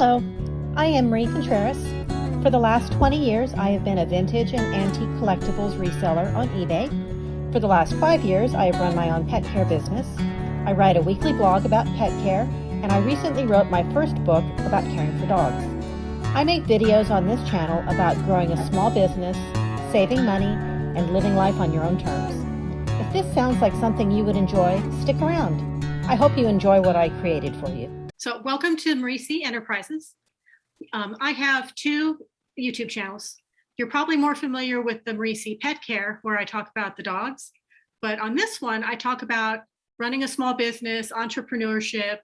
Hello, I am Marie Contreras. For the last 20 years, I have been a vintage and antique collectibles reseller on eBay. For the last 5 years, I have run my own pet care business. I write a weekly blog about pet care, and I recently wrote my first book about caring for dogs. I make videos on this channel about growing a small business, saving money, and living life on your own terms. If this sounds like something you would enjoy, stick around. I hope you enjoy what I created for you. So welcome to Marie C. Enterprises. I have two YouTube channels. You're probably more familiar with the Marie C. Pet Care, where I talk about the dogs. But on this one, I talk about running a small business, entrepreneurship,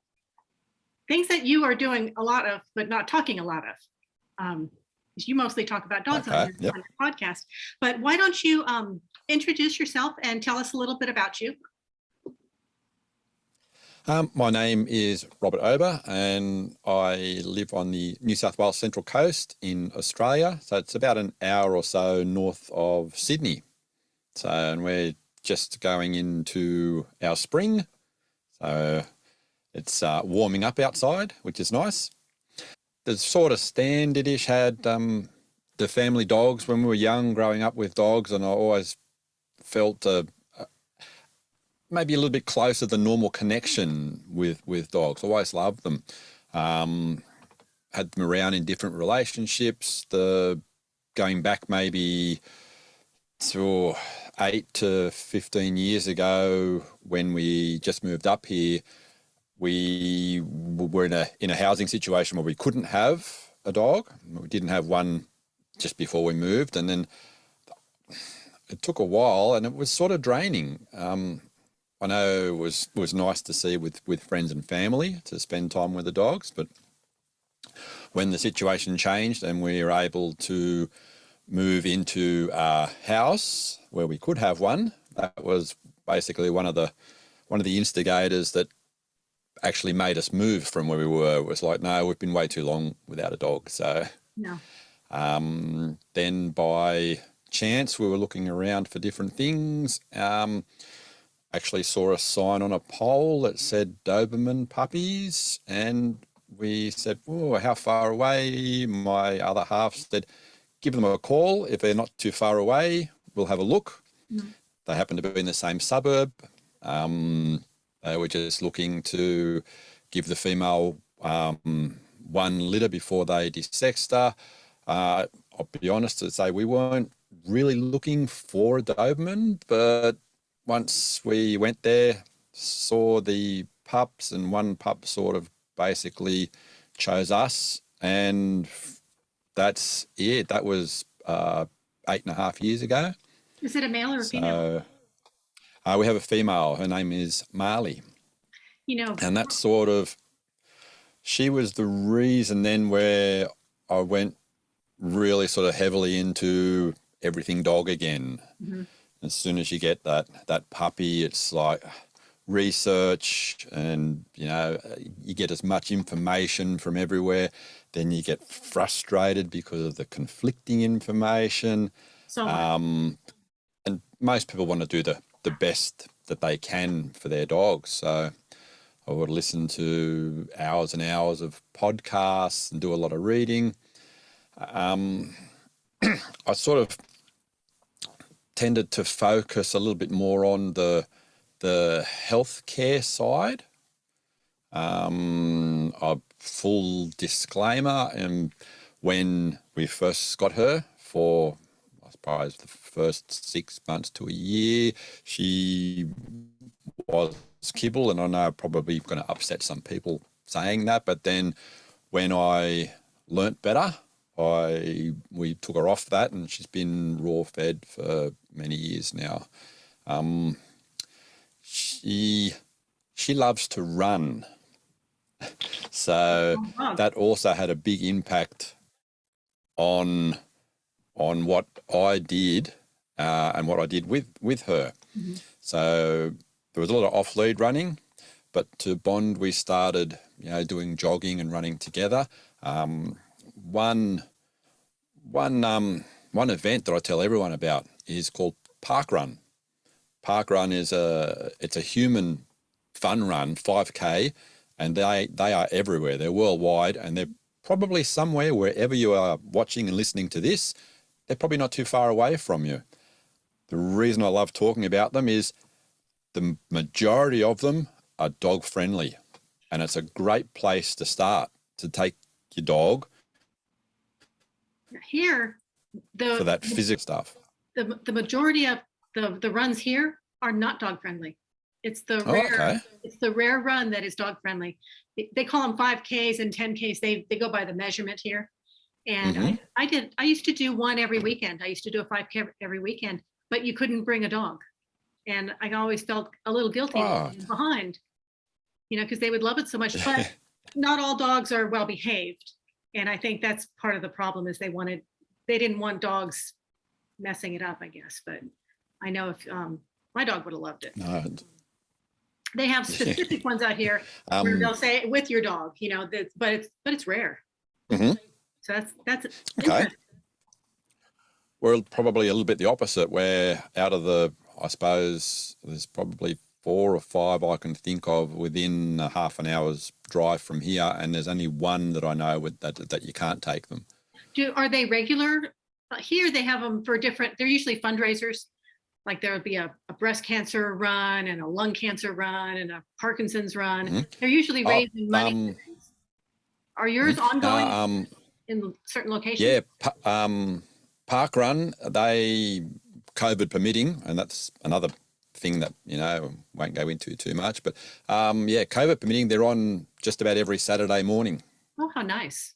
things that you are doing a lot of, but not talking a lot of. You mostly talk about dogs on your podcast. But why don't you introduce yourself and tell us a little bit about you? My name is Robert Ober, and I live on the New South Wales Central Coast in Australia. So it's about an hour or so north of Sydney. So, and we're just going into our spring. So it's warming up outside, which is nice. The sort of standard-ish had the family dogs when we were young, growing up with dogs, and I always felt maybe a little bit closer than normal connection with dogs. Always loved them. Had them around in different relationships. Going back maybe to 8 to 15 years ago, when we just moved up here, we were in a housing situation where we couldn't have a dog. We didn't have one just before we moved, and then it took a while, and it was sort of draining. I know it was nice to see with friends and family to spend time with the dogs, but when the situation changed and we were able to move into a house where we could have one, that was basically one of the instigators that actually made us move from where we were. It was like, no, we've been way too long without a dog. So no. Then by chance we were looking around for different things. Actually saw a sign on a pole that said Doberman puppies, and we said, oh, how far away? My other half said, give them a call. If they're not too far away, we'll have a look. Mm. They happened to be in the same suburb. They were just looking to give the female one litter before they de-sexed her. I'll be honest to say we weren't really looking for a Doberman, but once we went there, saw the pups, and one pup sort of basically chose us, and that's it. That was 8.5 years ago. Is it a male or a female? We have a female. Her name is Marley. And that's sort of, she was the reason then where I went really sort of heavily into everything dog again. Mm-hmm. As soon as you get that puppy, it's like research, and you get as much information from everywhere. Then you get frustrated because of the conflicting information. So and most people want to do the best that they can for their dogs. So I would listen to hours and hours of podcasts and do a lot of reading. I sort of tended to focus a little bit more on the healthcare side. A full disclaimer, and when we first got her, for I suppose the first 6 months to a year, she was kibble, and I know I'm probably going to upset some people saying that, but then when I learnt better, we took her off that, and she's been raw fed for many years now. She loves to run, so that also had a big impact on what I did and what I did with her. Mm-hmm. So there was a lot of off-lead running, but to bond, we started doing jogging and running together. One event that I tell everyone about is called Park Run. Park Run is it's a human fun run, 5K, and they are everywhere. They're worldwide, and they're probably somewhere, wherever you are watching and listening to this, they're probably not too far away from you. The reason I love talking about them is the majority of them are dog friendly, and it's a great place to start to take your dog Here, for that physical stuff. the majority of the runs here are not dog friendly. It's the rare, it's the rare run that is dog friendly. They call them 5Ks and 10Ks. They go by the measurement here. And I used to do one every weekend. I used to do a 5K every weekend, but you couldn't bring a dog. And I always felt a little guilty behind, you know, because they would love it so much, but not all dogs are well behaved. And I think that's part of the problem is they didn't want dogs messing it up, I guess. But I know if my dog would have loved it. No. They have specific ones out here where they'll say with your dog, you know, but it's rare. So that's okay. We're probably a little bit the opposite, where out of the, I suppose there's probably 4 or 5 I can think of within a half an hour's drive from here, and there's only one that I know with that you can't take them. Are they regular? Here they have them for different, they're usually fundraisers. Like there would be a breast cancer run and a lung cancer run and a Parkinson's run. They're usually raising money. Are yours ongoing in certain locations? Yeah, park run, they COVID permitting, and that's another thing that, you know, won't go into too much, but yeah, COVID permitting, they're on just about every Saturday morning. Oh, how nice.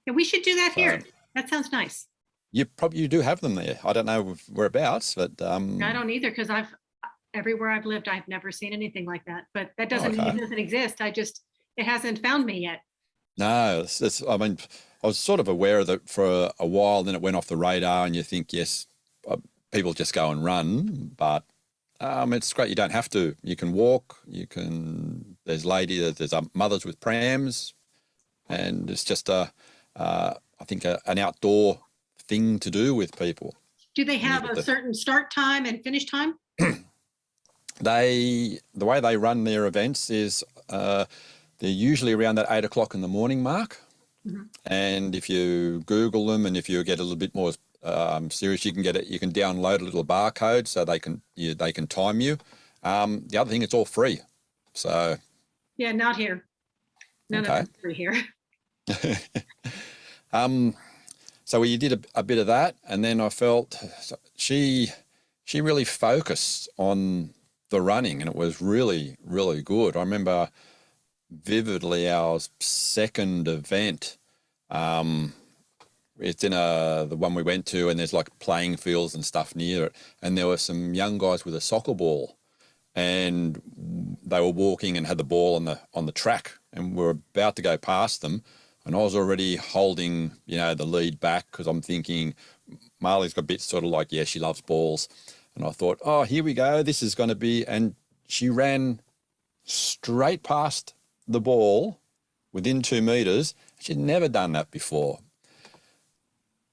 Yeah, we should do that here. That sounds nice. You do have them there. I don't know whereabouts, but I don't either, because everywhere I've lived, I've never seen anything like that. But that doesn't mean it doesn't exist. It hasn't found me yet. No, I mean, I was sort of aware of it for a while, then it went off the radar, and you think, yes, people just go and run, but it's great. You don't have to. You can walk. There's mothers with prams, and it's just I think an outdoor thing to do with people. Do they have a certain start time and finish time? The way they run their events is they're usually around that 8 o'clock in the morning mark. And if you Google them, and if you get a little bit more serious, you can download a little barcode so they can time you. The other thing, it's all free. So yeah, not here. None of it's free here. So we did a bit of that, and then I felt she really focused on the running, and it was really, really good. I remember vividly our second event. It's in the one we went to, and there's like playing fields and stuff near it, and there were some young guys with a soccer ball, and they were walking and had the ball on the track, and we were about to go past them. And I was already holding, you know, the lead back, because I'm thinking Marley's got a bit sort of like, yeah, she loves balls. And I thought, oh, here we go. This is going to be, and she ran straight past the ball within 2 meters. She'd never done that before.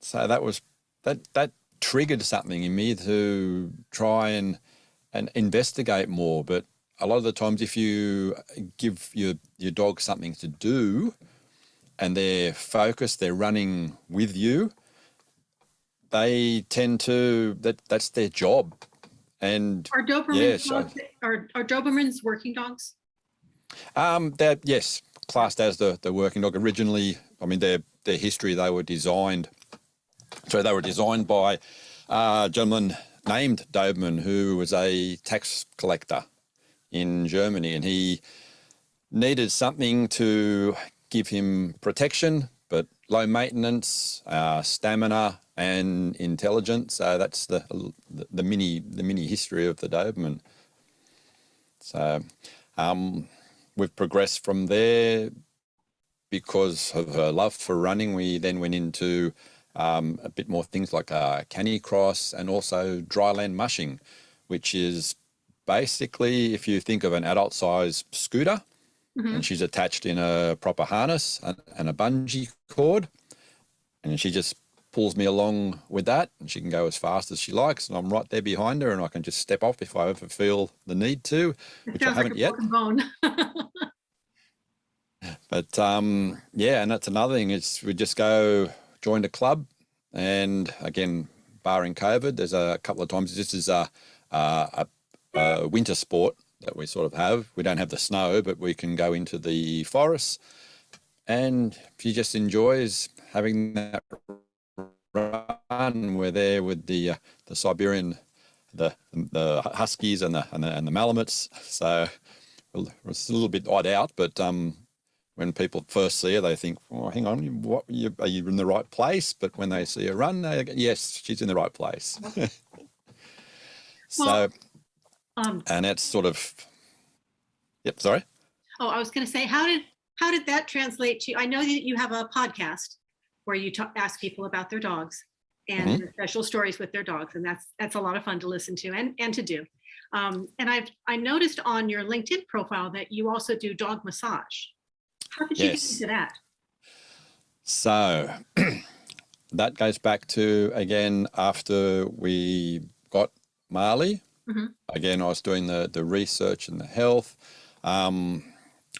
So that triggered something in me to try and investigate more. But a lot of the times, if you give your dog something to do, and they're focused, they're running with you, they tend to, that's their job. And are Dobermans are Dobermans working dogs? They're, yes, classed as the working dog. Originally, I mean, their history, they were designed by a gentleman named Doberman, who was a tax collector in Germany, and he needed something to give him protection, but low maintenance, stamina, and intelligence. So that's the mini history of the Doberman. So we've progressed from there. Because of her love for running, we then went into a bit more things like canicross, and also dryland mushing, which is basically, if you think of an adult size scooter, and she's attached in a proper harness and a bungee cord, and she just pulls me along with that, and she can go as fast as she likes, and I'm right there behind her, and I can just step off if I ever feel the need to, which I haven't yet. Bone. But yeah, and that's another thing is we just go join a club, and again, barring COVID, there's a couple of times this is a winter sport that we sort of have. We don't have the snow, but we can go into the forests, and she just enjoys having that run. We're there with the Siberian, the huskies and the malamutes. So it's a little bit odd out, but when people first see her, they think, "Oh, hang on, are you in the right place?" But when they see her run, they go, "Yes, she's in the right place." So, and it's sort of, yep. Sorry. Oh, I was going to say, how did that translate to? I know that you have a podcast where you ask people about their dogs and their special stories with their dogs, and that's a lot of fun to listen to and to do. And I noticed on your LinkedIn profile that you also do dog massage. How did you get into that? So that goes back to, again, after we got Marley. Again, I was doing the research and the health. I've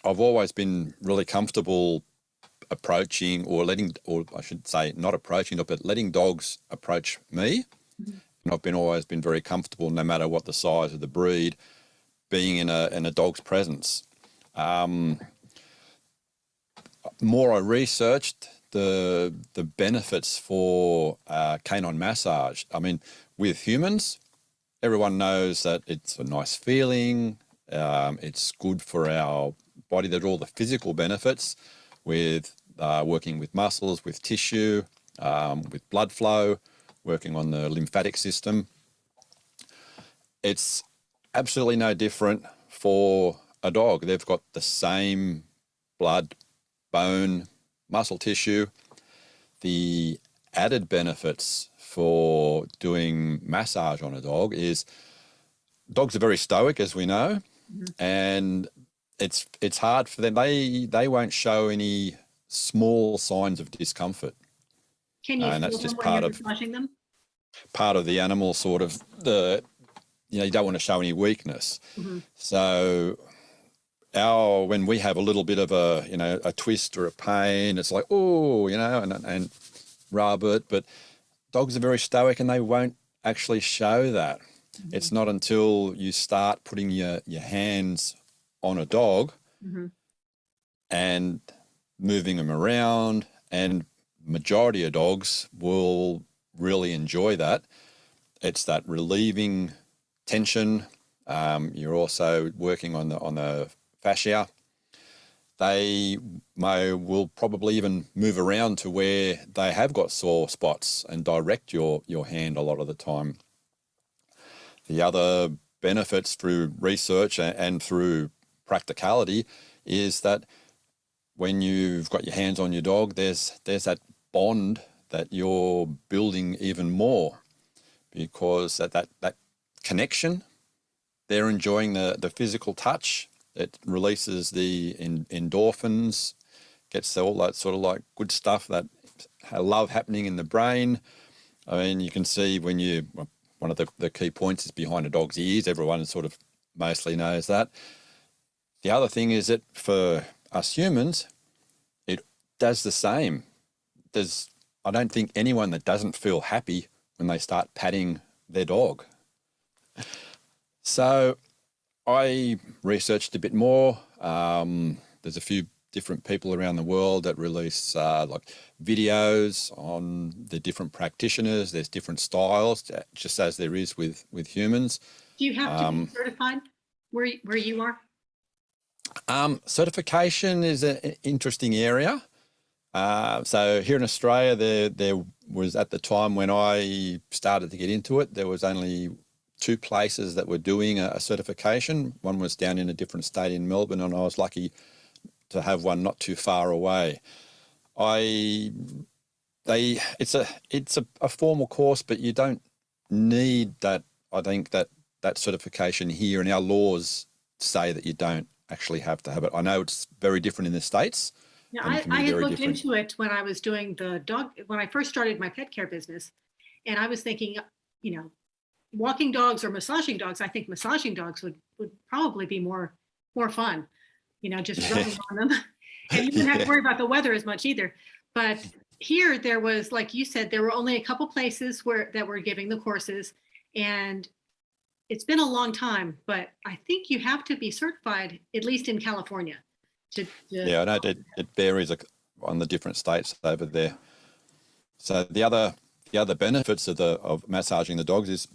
always been really comfortable approaching or I should say not approaching, but letting dogs approach me. And I've always been very comfortable, no matter what the size of the breed, being in a dog's presence. More I researched the benefits for canine massage. I mean, with humans, everyone knows that it's a nice feeling. It's good for our body. There's all the physical benefits with working with muscles, with tissue, with blood flow, working on the lymphatic system. It's absolutely no different for a dog. They've got the same blood, bone, muscle tissue. The added benefits for doing massage on a dog is dogs are very stoic, as we know, and it's hard for them. They won't show any small signs of discomfort. Can you feel that's them just when you're massaging them? Part of the animal sort of you don't want to show any weakness. So when we have a little bit of a twist or a pain, it's like, oh, and rub it. But dogs are very stoic and they won't actually show that. It's not until you start putting your hands on a dog and moving them around, and majority of dogs will really enjoy that. It's that relieving tension. You're also working on the fascia. They will probably even move around to where they have got sore spots and direct your hand a lot of the time. The other benefits through research and through practicality is that when you've got your hands on your dog, there's that bond that you're building even more, because that connection, they're enjoying the physical touch. It releases the endorphins, gets all that sort of like good stuff that I love happening in the brain. I mean, you can see one of the key points is behind a dog's ears. Everyone sort of mostly knows that. The other thing is that for us humans, it does the same. I don't think anyone that doesn't feel happy when they start patting their dog. So I researched a bit more. There's a few different people around the world that release like videos on the different practitioners. There's different styles, just as there is with humans. Do you have to be certified where you are? Certification is an interesting area. So here in Australia, there was, at the time when I started to get into it, there was only 2 places that were doing a certification. One was down in a different state in Melbourne, and I was lucky to have one not too far away. It's a formal course, but you don't need that. I think that certification here, and our laws say that you don't actually have to have it. I know it's very different in the States. Yeah, I had looked into it when I was doing when I first started my pet care business, and I was thinking, walking dogs or massaging dogs. I think massaging dogs would probably be more fun, just rubbing on them. And you didn't have to worry about the weather as much either. But here there was, like you said, there were only a couple places that were giving the courses. And it's been a long time, but I think you have to be certified, at least in California. Yeah, I know it varies on the different states over there. So the other benefits of massaging the dogs is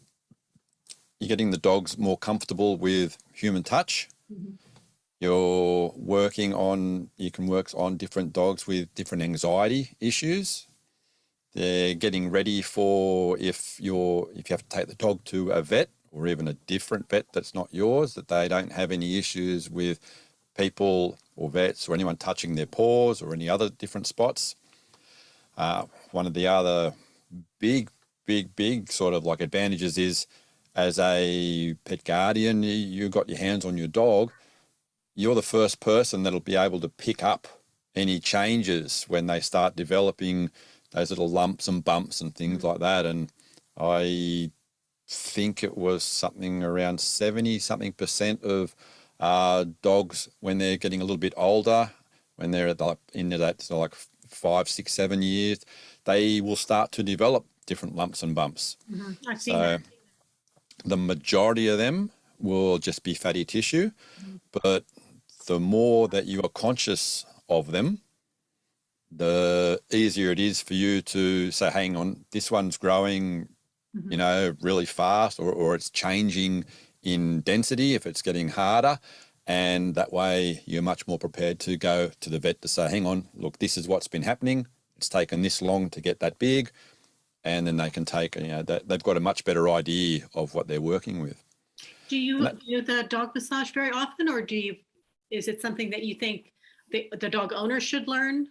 you're getting the dogs more comfortable with human touch. Mhm. You can work on different dogs with different anxiety issues. They're getting ready for if you have to take the dog to a vet or even a different vet that's not yours, that they don't have any issues with people or vets or anyone touching their paws or any other different spots. One of the other big sort of like advantages is, as a pet guardian, you got your hands on your dog, you're the first person that'll be able to pick up any changes when they start developing those little lumps and bumps and things like that. And I think it was something around 70% of dogs, when they're getting a little bit older, when they're into that sort of like 5, 6, 7 years, they will start to develop different lumps and bumps. Mm-hmm. I've seen that. The majority of them will just be fatty tissue, but the more that you are conscious of them, the easier it is for you to say, hang on, this one's growing, really fast, or it's changing in density if it's getting harder. And that way you're much more prepared to go to the vet to say, hang on, look, this is what's been happening. It's taken this long to get that big. And then they can take, they've got a much better idea of what they're working with. Do you do the dog massage very often, or is it something that you think the dog owner should learn?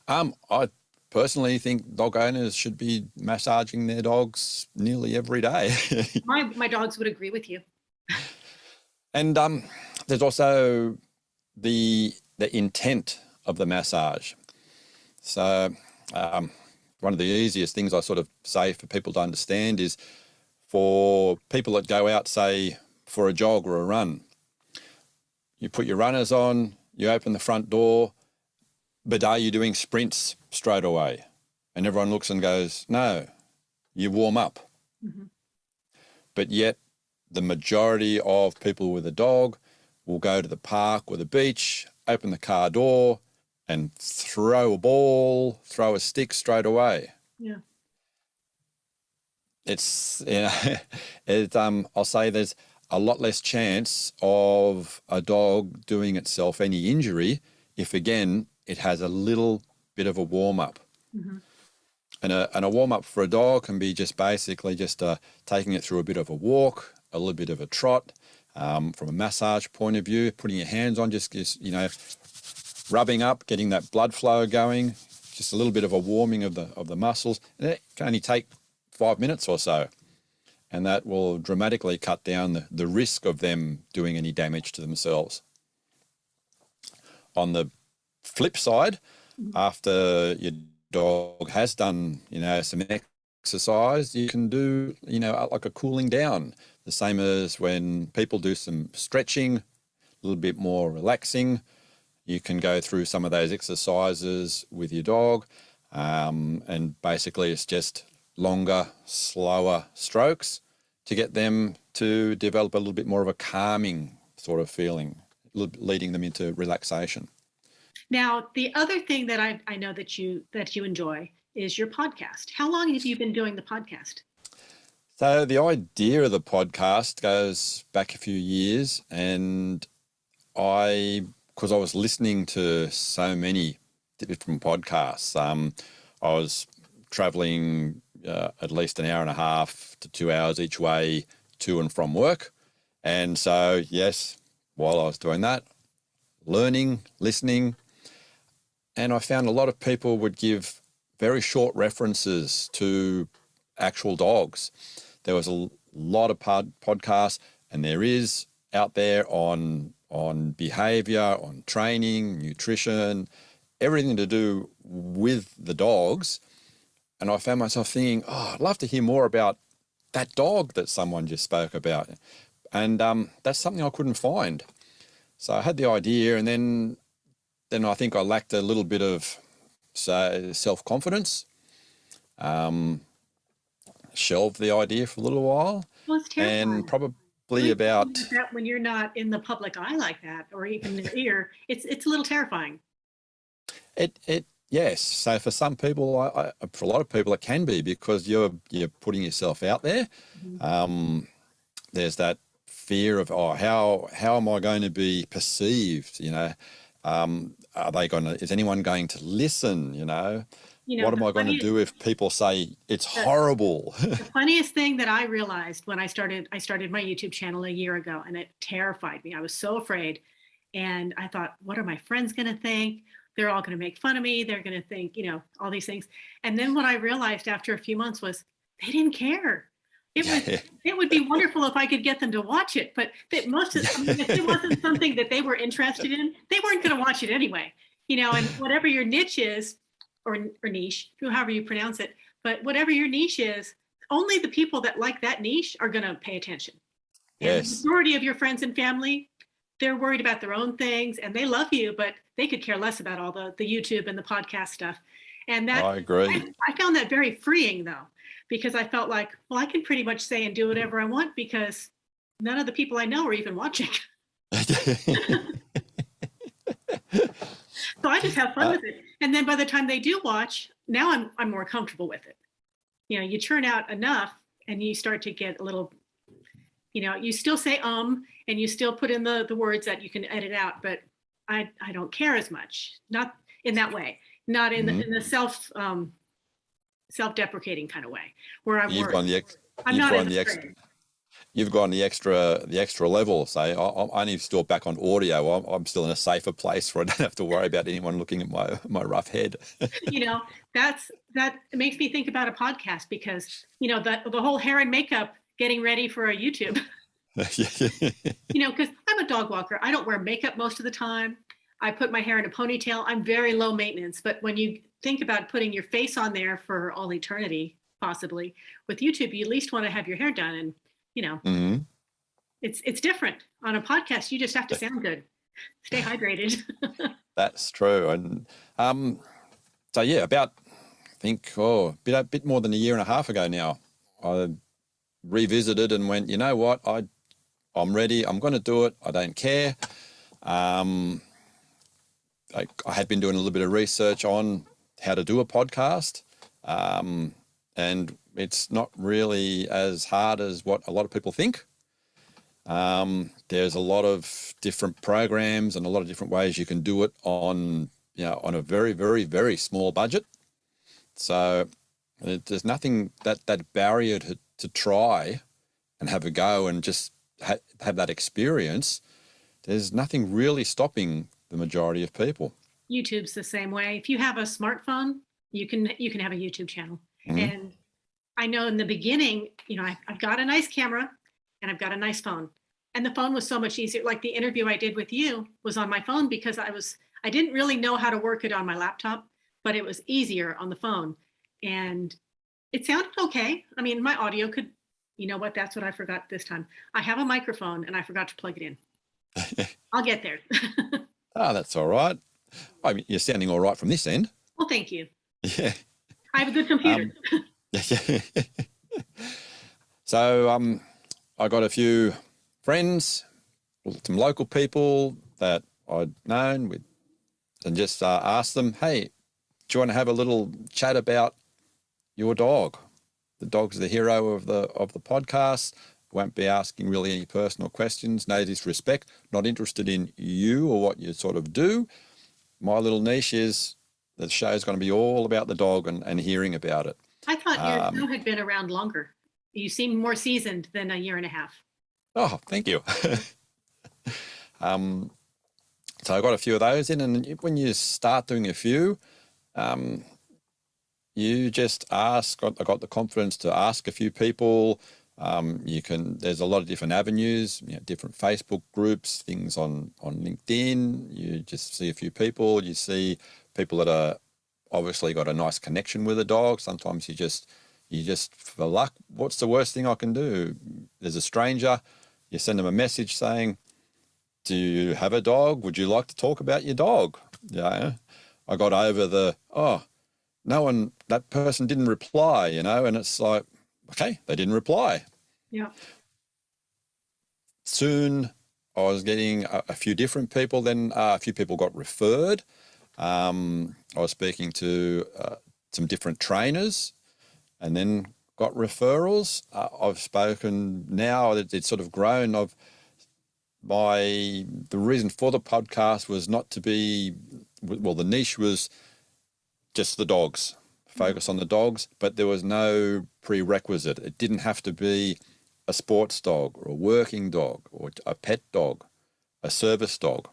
I personally think dog owners should be massaging their dogs nearly every day. My dogs would agree with you. And there's also the intent of the massage. So one of the easiest things I sort of say for people to understand is, for people that go out, say, for a jog or a run, you put your runners on, you open the front door, but are you doing sprints straight away? And everyone looks and goes, no, you warm up. Mm-hmm. But yet the majority of people with a dog will go to the park or the beach, open the car door and throw a ball, throw a stick straight away. Yeah. It's, I'll say there's a lot less chance of a dog doing itself any injury if, again, it has a little bit of a warm-up. Mm-hmm. And a warm-up for a dog can be just basically just taking it through a bit of a walk, a little bit of a trot. From a massage point of view, putting your hands on, just rubbing up, getting that blood flow going, just a little bit of a warming of the muscles. And it can only take 5 minutes or so. And that will dramatically cut down the risk of them doing any damage to themselves. On the flip side, after your dog has done, some exercise, you can do, like a cooling down, the same as when people do some stretching, a little bit more relaxing. You can go through some of those exercises with your dog, and basically it's just longer, slower strokes to get them to develop a little bit more of a calming sort of feeling, leading them into relaxation. Now, the other thing that I know that you enjoy is your podcast. How long have you been doing the podcast? So the idea of the podcast goes back a few years, and because I was listening to so many different podcasts, I was traveling at least an hour and a half to 2 hours each way to and from work. And so, yes, while I was doing that, learning, listening, and I found a lot of people would give very short references to actual dogs. There was a lot of podcasts, and there is out there on behavior, on training, nutrition, everything to do with the dogs. And I found myself thinking, I'd love to hear more about that dog that someone just spoke about. And that's something I couldn't find. So I had the idea, and then then I think I lacked a little bit of, say, self-confidence. Shelved the idea for a little while, Well, it's and terrifying. probably about That when you're not in the public eye like that, or even their ear, it's a little terrifying. it. Yes. So for some people, for a lot of people, it can be because you're putting yourself out there. Mhm. There's that fear of, oh, how am I going to be perceived? Are they going to? Is anyone going to listen? What am The I going to funniest, do if people say it's the, horrible? the funniest thing that I realized when I started my YouTube channel a year ago, and it terrified me. I was so afraid. And I thought, what are my friends going to think? They're all going to make fun of me. They're going to think, all these things. And then what I realized after a few months was they didn't care. Yeah. It would be wonderful if I could get them to watch it, but I mean, if it wasn't something that they were interested in, they weren't going to watch it anyway. And whatever your niche is, or niche, however you pronounce it, but whatever your niche is, only the people that like that niche are going to pay attention. And the Yes, majority of your friends and family, they're worried about their own things and they love you, but they could care less about all the YouTube and the podcast stuff. And I agree. I found that very freeing though, because I felt like, well, I can pretty much say and do whatever I want because none of the people I know are even watching. So I just have fun with it. And then by the time they do watch, now I'm more comfortable with it. You churn out enough and you start to get a little, you still say and you still put in the words that you can edit out, but I don't care as much. Not in that way. Not in the self-deprecating kind of way where I'm You've worried. gone the I'm you've not gone as the afraid. you've gone the extra level. Say, I'm only still back on audio. I'm still in a safer place where I don't have to worry about anyone looking at my rough head. That makes me think about a podcast because the whole hair and makeup getting ready for a YouTube. Because I'm a dog walker. I don't wear makeup most of the time. I put my hair in a ponytail. I'm very low maintenance. But when you think about putting your face on there for all eternity, possibly with YouTube, you at least want to have your hair done. And Mhm. it's different. On a podcast, you just have to sound good, stay hydrated. That's true. And so yeah, about I think a bit more than a year and a half ago now, I revisited and went, you know what, I'm ready. I'm going to do it. I don't care. I had been doing a little bit of research on how to do a podcast, and it's not really as hard as what a lot of people think. There's a lot of different programs and a lot of different ways you can do it on a very, very, very small budget. So there's nothing that barrier to try and have a go and just have that experience. There's nothing really stopping the majority of people. YouTube's the same way. If you have a smartphone, you can have a YouTube channel. Mhm. And I know in the beginning, I've got a nice camera and I've got a nice phone. And the phone was so much easier. Like the interview I did with you was on my phone because I didn't really know how to work it on my laptop, but it was easier on the phone. And it sounded okay. I mean, my audio could, that's what I forgot this time. I have a microphone and I forgot to plug it in. I'll get there. Oh, that's all right. I mean, you're sounding all right from this end. Well, thank you. Yeah. I have a good computer. So I got a few friends, some local people that I'd known with, and just asked them, hey, do you want to have a little chat about your dog? The dog's the hero of the podcast. Won't be asking really any personal questions. No disrespect. Not interested in you or what you sort of do. My little niche is the show's going to be all about the dog and hearing about it. I thought your show had been around longer. You seem more seasoned than a year and a half. Oh, thank you. So I got a few of those in, and when you start doing a few, you just ask. I got the confidence to ask a few people. There's a lot of different avenues, different Facebook groups, things on LinkedIn. You just see a few people. You see people that are obviously got a nice connection with a dog. Sometimes you just for luck, what's the worst thing I can do? There's a stranger, you send them a message saying, do you have a dog? Would you like to talk about your dog? Yeah, I got over that person didn't reply, and it's like, okay, they didn't reply. Yeah. Soon I was getting a few different people, then a few people got referred. I was speaking to some different trainers and then got referrals. I've spoken now, it's sort of grown. The reason for the podcast was not to be, well, the niche was just the dogs, focus on the dogs, but there was no prerequisite. It didn't have to be a sports dog or a working dog or a pet dog, a service dog.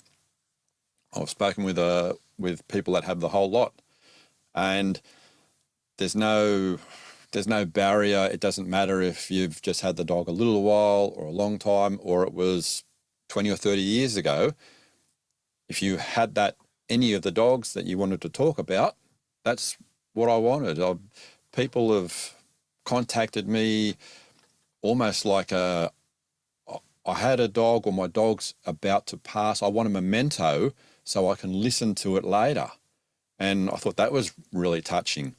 I've spoken with people that have the whole lot, and there's no barrier. It doesn't matter if you've just had the dog a little while or a long time, or it was 20 or 30 years ago. If you had any of the dogs that you wanted to talk about, that's what I wanted. People have contacted me almost like I had a dog, or my dog's about to pass. I want a memento so I can listen to it later. And I thought that was really touching.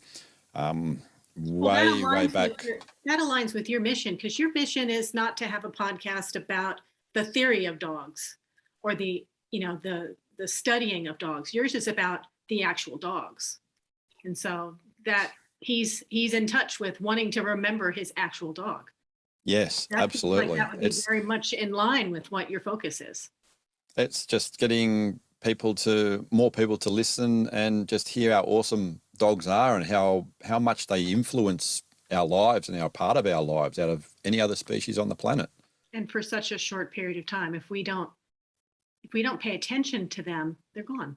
Way back. That aligns with your mission, because your mission is not to have a podcast about the theory of dogs or the studying of dogs. Yours is about the actual dogs. And so that he's in touch with wanting to remember his actual dog. Yes, absolutely. Like that would be very much in line with what your focus is. It's just getting more people to listen and just hear how awesome dogs are and how much they influence our lives and are part of our lives out of any other species on the planet. And for such a short period of time, if we don't pay attention to them, they're gone.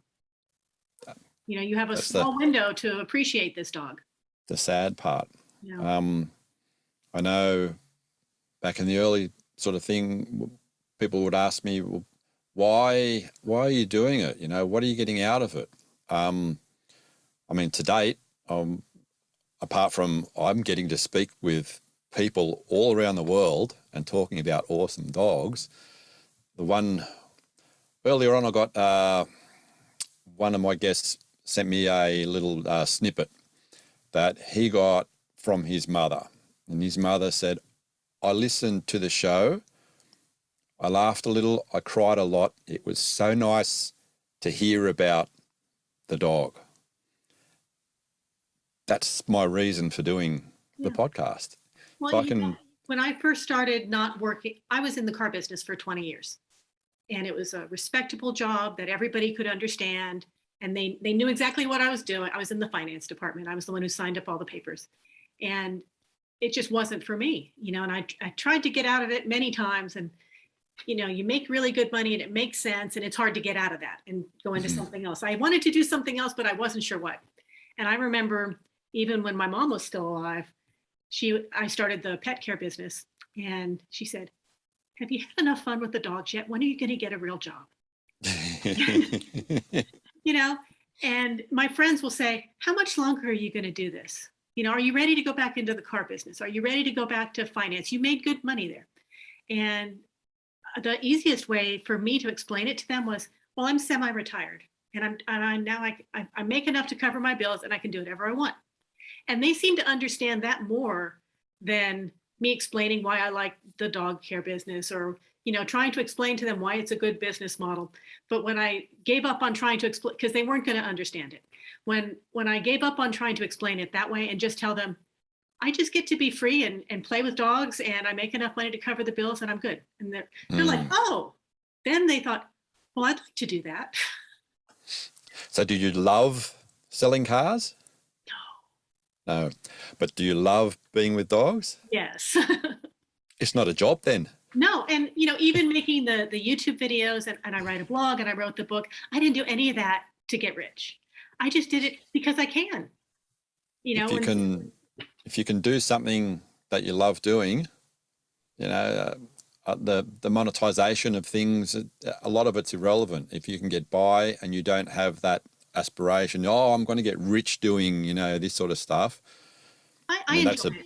You have a small window to appreciate this dog. The sad part. Yeah. I know back in the early sort of thing, people would ask me, well, why are you doing it? What are you getting out of it? To date, apart from I'm getting to speak with people all around the world and talking about awesome dogs, earlier on I got one of my guests sent me a little snippet that he got from his mother. And his mother said, I listened to the show. I laughed a little. I cried a lot. It was so nice to hear about the dog. That's my reason for doing the podcast. Well, when I first started not working, I was in the car business for 20 years. And it was a respectable job that everybody could understand. And they knew exactly what I was doing. I was in the finance department. I was the one who signed up all the papers. And it just wasn't for me, and I tried to get out of it many times. And, you make really good money and it makes sense. And it's hard to get out of that and go into something else. I wanted to do something else, but I wasn't sure what. And I remember even when my mom was still alive, I started the pet care business. And she said, have you had enough fun with the dogs yet? When are you going to get a real job? And my friends will say, how much longer are you going to do this? Are you ready to go back into the car business? Are you ready to go back to finance? You made good money there. And the easiest way for me to explain it to them was, well, I'm semi-retired and I make enough to cover my bills and I can do whatever I want. And they seem to understand that more than me explaining why I like the dog care business or trying to explain to them why it's a good business model. But when I gave up on trying to explain, because they weren't going to understand it, when I gave up on trying to explain it that way and just tell them, I just get to be free and play with dogs and I make enough money to cover the bills and I'm good. And they're like, oh, then they thought, well, I'd like to do that. So do you love selling cars? No. But do you love being with dogs? Yes. It's not a job then. No. And, even making the YouTube videos and I write a blog and I wrote the book, I didn't do any of that to get rich. I just did it because I can, If you can do something that you love doing, the monetization of things, a lot of it's irrelevant. If you can get by and you don't have that aspiration, I'm going to get rich doing, this sort of stuff. I enjoy it.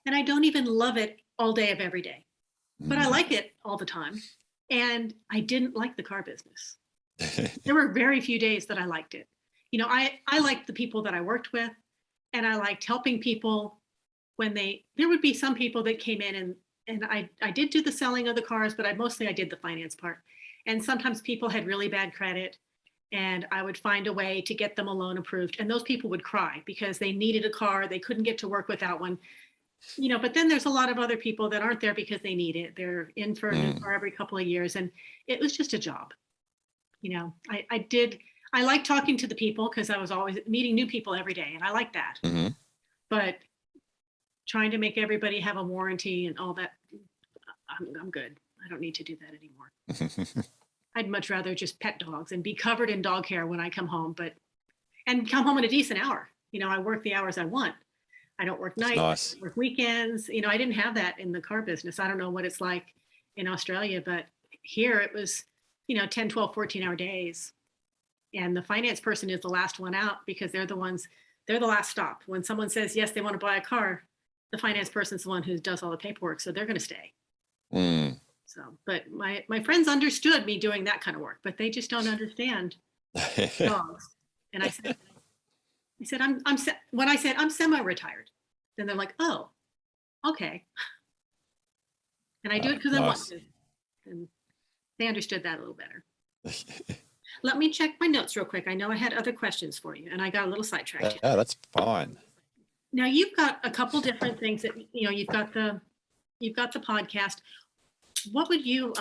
I don't even love it all day of every day, but I like it all the time. And I didn't like the car business. There were very few days that I liked it. I liked the people that I worked with, and I liked helping people when there would be some people that came in, and I did do the selling of the cars, but I did the finance part. And sometimes people had really bad credit, and I would find a way to get them a loan approved. And those people would cry because they needed a car. They couldn't get to work without one. But then there's a lot of other people that aren't there because they need it. They're in for a new car every couple of years. And it was just a job. I like talking to the people because I was always meeting new people every day. And I like that. Mm-hmm. But trying to make everybody have a warranty and all that, I'm good. I don't need to do that anymore. I'd much rather just pet dogs and be covered in dog hair when I come home, and come home in a decent hour. I work the hours I want. I don't work nights, Nice. I don't work weekends. I didn't have that in the car business. I don't know what it's like in Australia, but here it was, 10, 12, 14-hour days. And the finance person is the last one out because they're the last stop. When someone says, yes, they want to buy a car, the finance person's the one who does all the paperwork. So they're going to stay. Mm. So, but my friends understood me doing that kind of work, but they just don't understand dogs. And when I said I'm semi-retired, then they're like, oh, okay. And I do it because I want Nice. to. And they understood that a little better. Let me check my notes real quick. I know I had other questions for you, and I got a little sidetracked. Yeah, that's fine. Now you've got a couple different things that you've got the podcast. What would you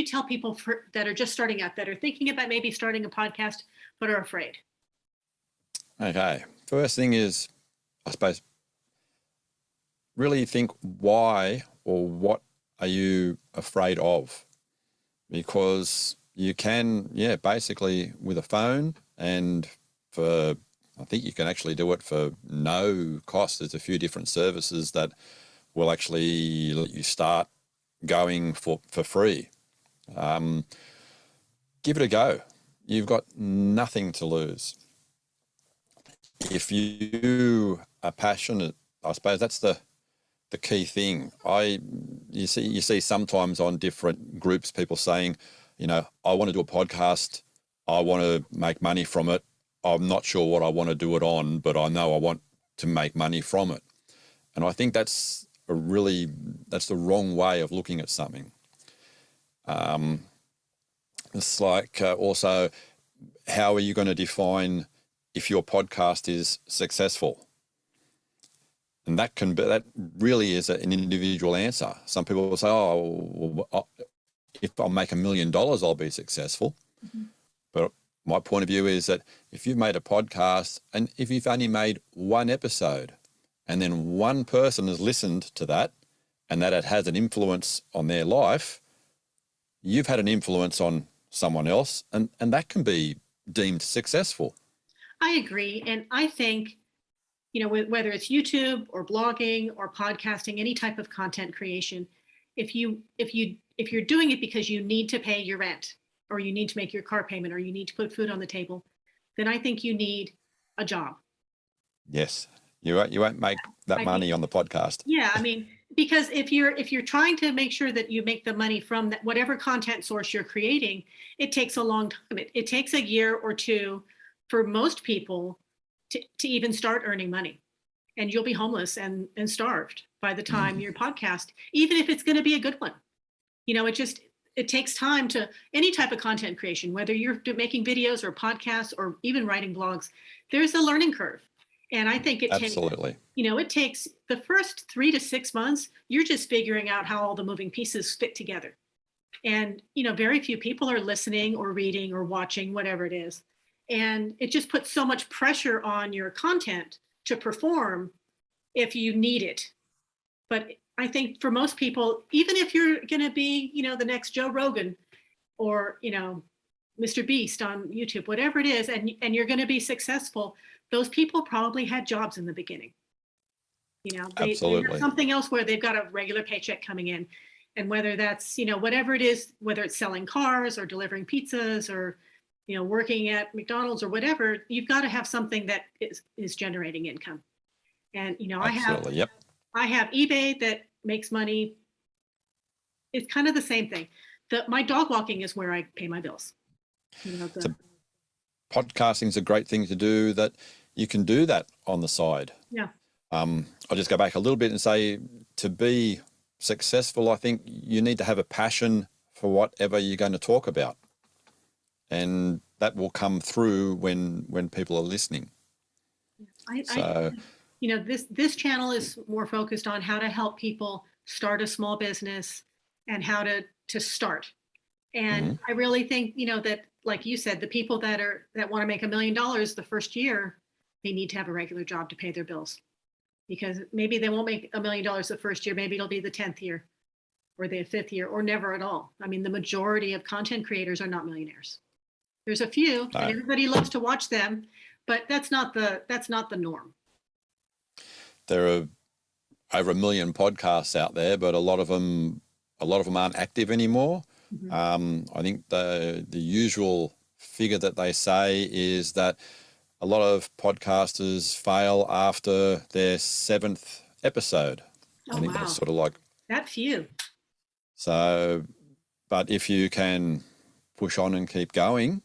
tell people that are just starting out, that are thinking about maybe starting a podcast but are afraid? Okay. First thing is, I suppose, really think why or what are you afraid of? Because you can, basically with a phone, and I think you can actually do it for no cost. There's a few different services that will actually let you start going for free. Give it a go. You've got nothing to lose. If you are passionate, I suppose that's the key thing. You see sometimes on different groups people saying, I want to do a podcast, I want to make money from it. I'm not sure what I want to do it on, but I know I want to make money from it. And I think that's the wrong way of looking at something. It's like also, how are you going to define if your podcast is successful? And that really is an individual answer. Some people will say, if I make $1 million, I'll be successful. Mm-hmm. But my point of view is that if you've made a podcast and if you've only made one episode and then one person has listened to that and that it has an influence on their life, you've had an influence on someone else, and that can be deemed successful. I agree. And I think, whether it's YouTube or blogging or podcasting, any type of content creation, if you're doing it because you need to pay your rent, or you need to make your car payment, or you need to put food on the table, then I think you need a job. Yes, you won't make that money on the podcast. Yeah, because if you're trying to make sure that you make the money from that, whatever content source you're creating, it takes a long time. It takes a year or two for most people to even start earning money, and you'll be homeless and starved by the time your podcast, even if it's going to be a good one. It takes time to any type of content creation, whether you're making videos or podcasts or even writing blogs. There's a learning curve. And I think it takes the first 3 to 6 months, you're just figuring out how all the moving pieces fit together. And, very few people are listening or reading or watching, whatever it is. And it just puts so much pressure on your content to perform if you need it. But I think for most people, even if you're going to be, the next Joe Rogan or, Mr. Beast on YouTube, whatever it is, and you're going to be successful, those people probably had jobs in the beginning. They have something else where they've got a regular paycheck coming in. And whether that's, whatever it is, whether it's selling cars or delivering pizzas or, working at McDonald's or whatever, you've got to have something that is generating income. And, I have eBay that makes money. It's kind of the same thing. My dog walking is where I pay my bills. You know, So podcasting is a great thing to do, that you can do that on the side. yeah. I'll just go back a little bit and say, to be successful, I think you need to have a passion for whatever you're going to talk about. And that will come through when people are listening. So, You know, this channel is more focused on how to help people start a small business and how to start. And I really think, you know, that, like you said, the people that want to make $1 million the first year, they need to have a regular job to pay their bills, because maybe they won't make $1 million the first year. Maybe it'll be the 10th year or the 5th year or never at all. I mean, the majority of content creators are not millionaires. There's a few, and everybody loves to watch them, but that's not the norm. there are over 1 million podcasts out there, but a lot of them aren't active anymore. I think the usual figure that they say is that a lot of podcasters fail after their 7th episode. Oh, I think wow. that's sort of like That few. so. But if you can push on and keep going,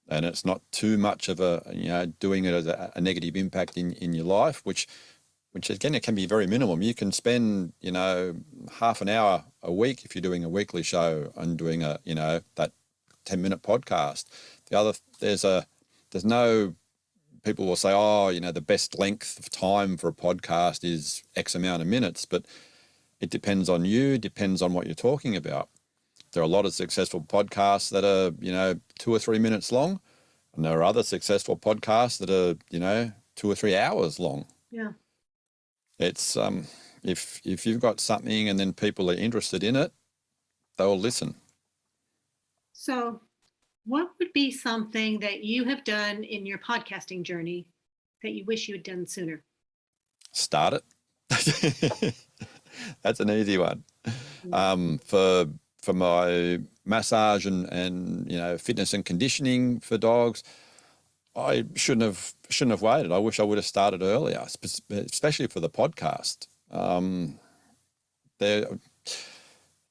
and it's not too much of a, you know, doing it as a negative impact in your life, which again, it can be very minimum. You can spend, you know, half an hour a week if you're doing a weekly show and doing a, you know, that 10-minute podcast. There's no, people will say, oh, you know, the best length of time for a podcast is X amount of minutes, but it depends on you, depends on what you're talking about. There are a lot of successful podcasts that are, you know, 2 or 3 minutes long, and there are other successful podcasts that are, you know, 2 or 3 hours long. Yeah. It's if you've got something and then people are interested in it, they'll listen. So what would be something that you have done in your podcasting journey that you wish you had done sooner? Start it. That's an easy one. For my massage and you know, fitness and conditioning for dogs, I shouldn't have waited. I wish I would have started earlier, especially for the podcast.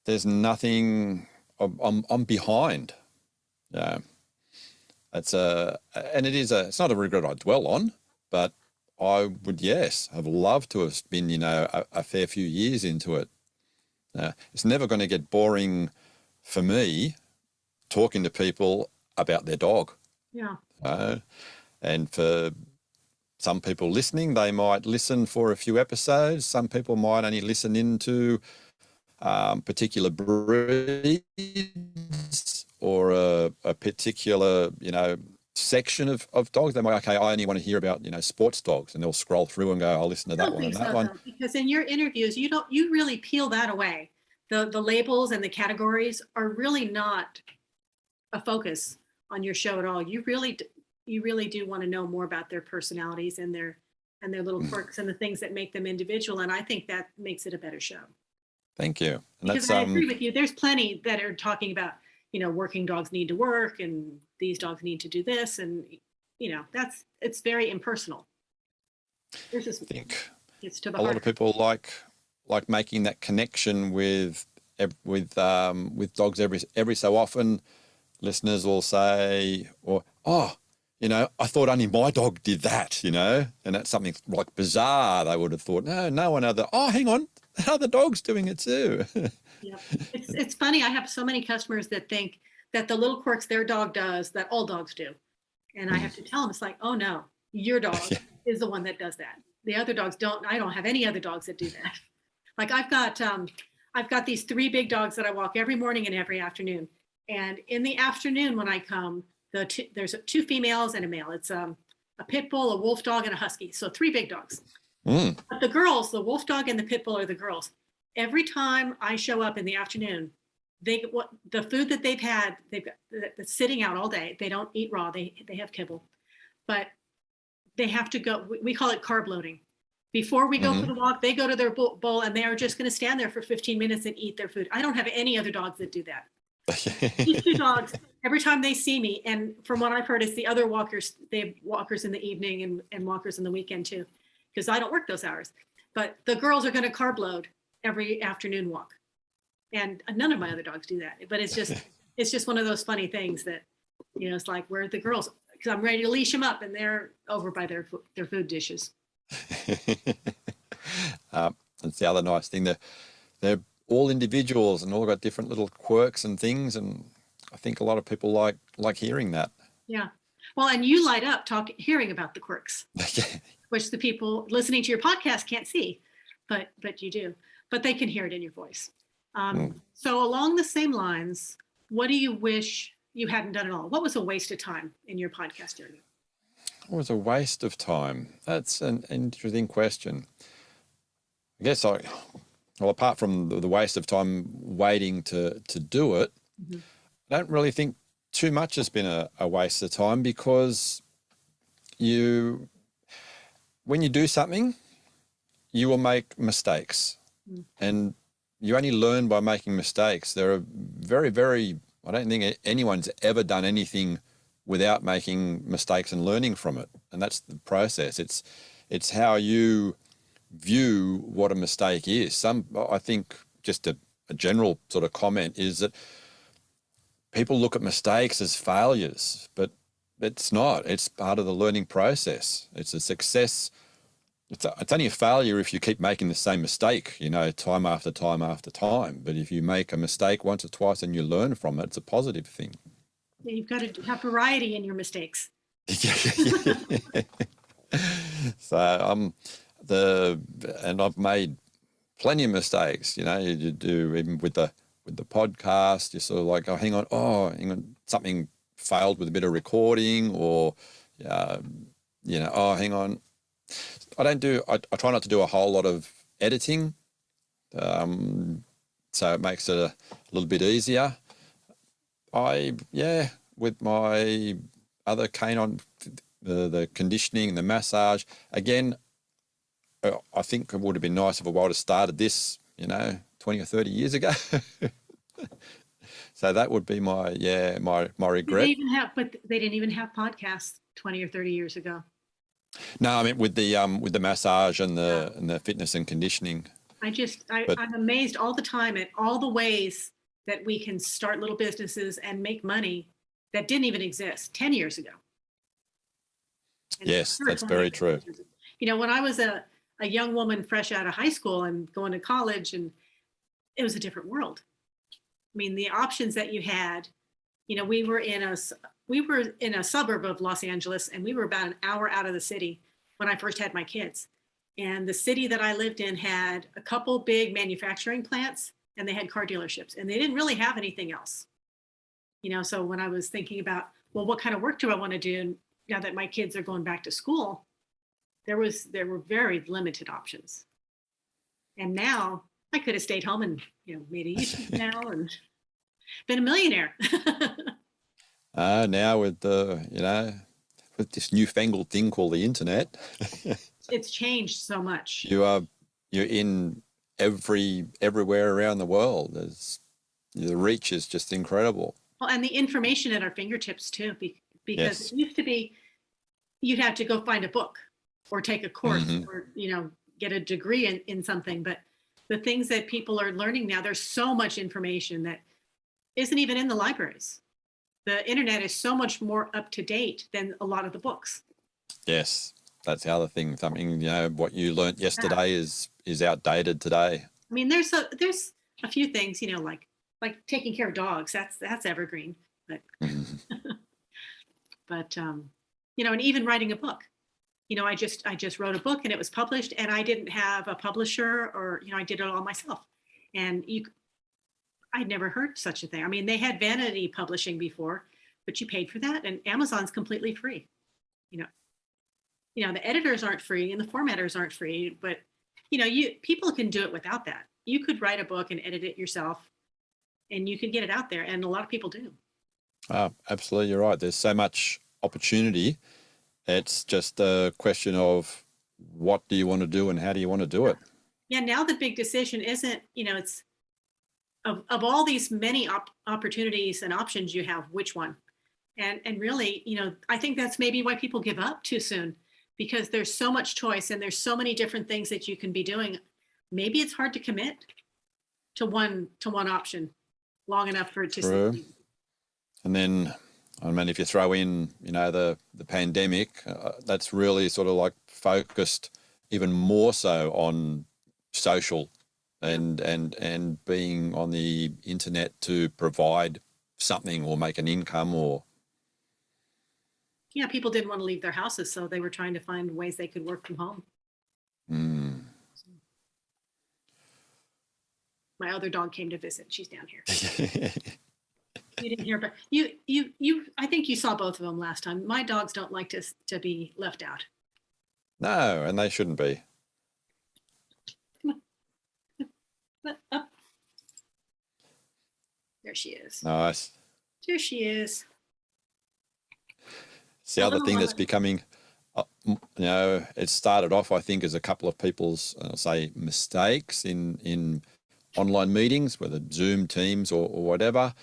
There's nothing. I'm behind. Yeah, it's it's not a regret I dwell on, but I would, yes, have loved to have been, you know, a fair few years into it. It's never going to get boring for me talking to people about their dog. Yeah. And for some people listening, they might listen for a few episodes. Some people might only listen into particular breeds or a particular, you know, section of dogs. They might, okay, I only want to hear about, you know, sports dogs, and they'll scroll through and go, I'll listen to that one and that one. Because in your interviews, you really peel that away. The labels and the categories are really not a focus on your show at all. You really do want to know more about their personalities and their little quirks and the things that make them individual. And I think that makes it a better show. Thank you. And because I agree with you. There's plenty that are talking about, you know, working dogs need to work and these dogs need to do this. And, you know, it's very impersonal. There's just, I think it's to the heart. A lot of people like making that connection with dogs every so often. Listeners will say, or, oh, you know, I thought only my dog did that, you know, and that's something like bizarre. They would have thought, no one other. Oh, hang on, other dog's doing it too. Yeah, it's funny. I have so many customers that think that the little quirks their dog does that all dogs do, and I have to tell them, it's like, oh no, your dog is the one that does that. The other dogs don't. I don't have any other dogs that do that. Like I've got these 3 big dogs that I walk every morning and every afternoon. And in the afternoon when I come, there's 2 females and a male. It's a pit bull, a wolf dog, and a husky. So 3 big dogs. But the girls, the wolf dog and the pit bull are the girls. Every time I show up in the afternoon, the food that they've had, they've got that's sitting out all day. They don't eat raw. They have kibble, but they have to go. We call it carb loading. Before we go for the walk, they go to their bowl and they are just going to stand there for 15 minutes and eat their food. I don't have any other dogs that do that. These 2 dogs, every time they see me, and from what I've heard, it's the other walkers. They have walkers in the evening and walkers in the weekend too, because I don't work those hours. But the girls are going to carb load every afternoon walk, and none of my other dogs do that. But it's just one of those funny things that It's like, where are the girls? Because I'm ready to leash them up and they're over by their food dishes. That's the other nice thing. They're all individuals and all got different little quirks and things. And I think a lot of people like hearing that. Yeah. Well, and you light up hearing about the quirks, which the people listening to your podcast can't see, but you do. But they can hear it in your voice. So along the same lines, what do you wish you hadn't done at all? What was a waste of time in your podcast journey? It was a waste of time. That's an interesting question. I guess apart from the waste of time waiting to do it, I don't really think too much has been a waste of time, because when you do something, you will make mistakes, and you only learn by making mistakes. There are I don't think anyone's ever done anything without making mistakes and learning from it. And that's the process. It's how you view what a mistake is. I think just a general sort of comment is that people look at mistakes as failures, but it's not. It's part of the learning process. It's a success. It's only a failure if you keep making the same mistake, time after time after time. But if you make a mistake once or twice and you learn from it, it's a positive thing. You've got to have variety in your mistakes. So and I've made plenty of mistakes. You do, even with the podcast. You're sort of like, hang on, something failed with a bit of recording, or hang on. I try not to do a whole lot of editing, so it makes it a little bit easier. With my other canine, the conditioning and the massage, again, I think it would have been nice if I would have started this, 20 or 30 years ago. So that would be my regret. They didn't even have podcasts 20 or 30 years ago. No, I mean with the massage and the fitness and conditioning. I'm amazed all the time at all the ways that we can start little businesses and make money that didn't even exist 10 years ago. Yes, that's very true. When I was a young woman fresh out of high school and going to college, and it was a different world. I mean, the options that you had, we were in a suburb of Los Angeles, and we were about an hour out of the city when I first had my kids. And the city that I lived in had a couple big manufacturing plants, and they had car dealerships, and they didn't really have anything else. So when I was thinking about, well, what kind of work do I want to do now that my kids are going back to school, there were very limited options. And now I could have stayed home and made a YouTube channel and been a millionaire. Now with with this newfangled thing called the internet, it's changed so much. You're in everywhere around the world. The reach is just incredible. Well, and the information at our fingertips too, because Yes. It used to be you'd have to go find a book or take a course or get a degree in something. But the things that people are learning now, there's so much information that isn't even in the libraries. The internet is so much more up to date than a lot of the books. Yes, that's the other thing. Something, what you learnt yesterday is outdated today. I mean, there's a few things, like taking care of dogs. That's evergreen. But and even writing a book. I just wrote a book and it was published, and I didn't have a publisher, or I did it all myself. And I'd never heard such a thing. I mean, they had vanity publishing before, but you paid for that, and Amazon's completely free. The editors aren't free and the formatters aren't free, but people can do it without that. You could write a book and edit it yourself, and you could get it out there, and a lot of people do. Absolutely, you're right. There's so much opportunity. It's just a question of what do you want to do and how do you want to do it? Yeah, now the big decision isn't, it's of all these many opportunities and options you have, which one? And really, I think that's maybe why people give up too soon, because there's so much choice and there's so many different things that you can be doing. Maybe it's hard to commit to one option long enough for it to True. succeed. And then I mean, if you throw in, the pandemic, that's really sort of like focused even more so on social and being on the internet to provide something or make an income or. Yeah, people didn't want to leave their houses, so they were trying to find ways they could work from home. Mm. My other dog came to visit. She's down here. You didn't hear, but you. I think you saw both of them last time. My dogs don't like to be left out. No, and they shouldn't be. Up. There she is. Nice. There she is. It's the other thing that's becoming, it started off, I think, as a couple of people's, say, mistakes in online meetings, whether Zoom, Teams or whatever,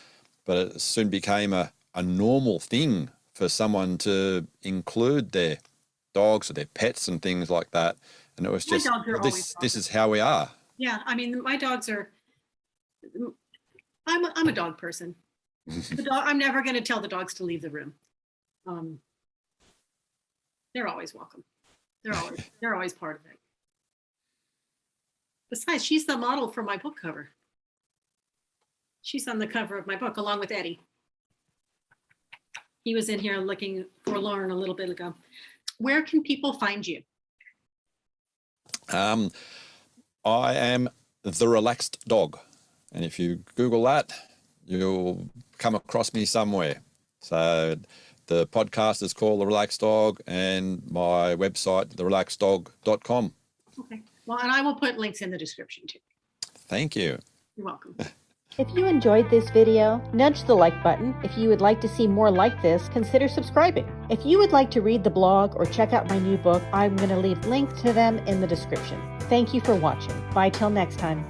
but it soon became a normal thing for someone to include their dogs or their pets and things like that. And it was just, this is how we are. Yeah, I mean, my dogs are, I'm a dog person. I'm never going to tell the dogs to leave the room. They're always welcome. They're always part of it. Besides, she's the model for my book cover. She's on the cover of my book along with Eddie. He was in here looking forlorn a little bit ago. Where can people find you? I am The Relaxed Dog. And if you Google that, you'll come across me somewhere. So the podcast is called The Relaxed Dog and my website, therelaxeddog.com. Okay. Well, and I will put links in the description too. Thank you. You're welcome. If you enjoyed this video, nudge the like button. If you would like to see more like this, consider subscribing. If you would like to read the blog or check out my new book, I'm going to leave links to them in the description. Thank you for watching. Bye till next time.